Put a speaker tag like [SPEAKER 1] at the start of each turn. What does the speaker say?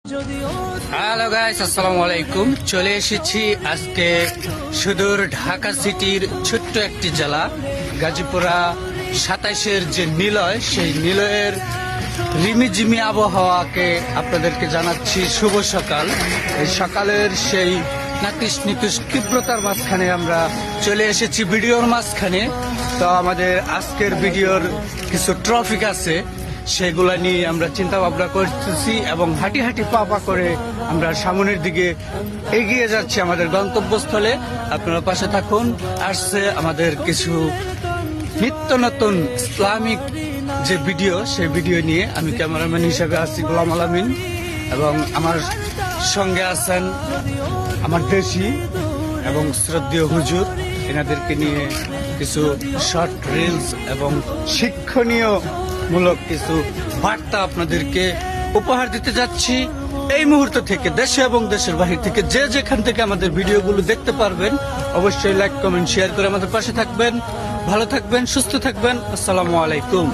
[SPEAKER 1] Hello guys, আসসালামু আলাইকুম। চলে এসেছি আজকে সুদূর ঢাকা সিটির ছোট্ট একটি জেলা গাজীপুরা ২৭-এর যে নিলয়, সেই নিলয়ের রিমিঝিমি আবহাওয়াকে আপনাদেরকে জানাচ্ছি শুভ সকাল। এই সকালের সেই নাতিশ নিতুষ তীব্রতার মাঝখানে আমরা চলে এসেছি ভিডিওর মাঝখানে। তো আমাদের আজকের ভিডিওর কিছু ট্রফিক আছে, সেগুলা নিয়ে আমরা চিন্তা ভাবনা করতেছি এবং হাঁটি হাঁটি পা পা করে আমরা সামনের দিকে এগিয়ে যাচ্ছি আমাদের গন্তব্যস্থলে। আপনারা পাশে থাকুন। আসছে আমাদের কিছু নিত্য নতুন ইসলামিক যে ভিডিও, সেই ভিডিও নিয়ে আমি ক্যামেরাম্যান হিসেবে আছি গোলাম আলামিন, এবং আমার সঙ্গে আছেন আমার দেশি এবং শ্রদ্ধেয় হুজুর। এনাদেরকে নিয়ে কিছু শর্ট রিলস এবং শিক্ষণীয় মূলক কিছু বার্তা আপনাদেরকে উপহার দিতে যাচ্ছি। এই মুহূর্ত থেকে দেশে এবং দেশের বাহির থেকে যে যেখান থেকে আমাদের ভিডিওগুলো দেখতে পারবেন, অবশ্যই লাইক কমেন্ট শেয়ার করে আমাদের পাশে থাকবেন। ভালো থাকবেন, সুস্থ থাকবেন। আসসালামু আলাইকুম।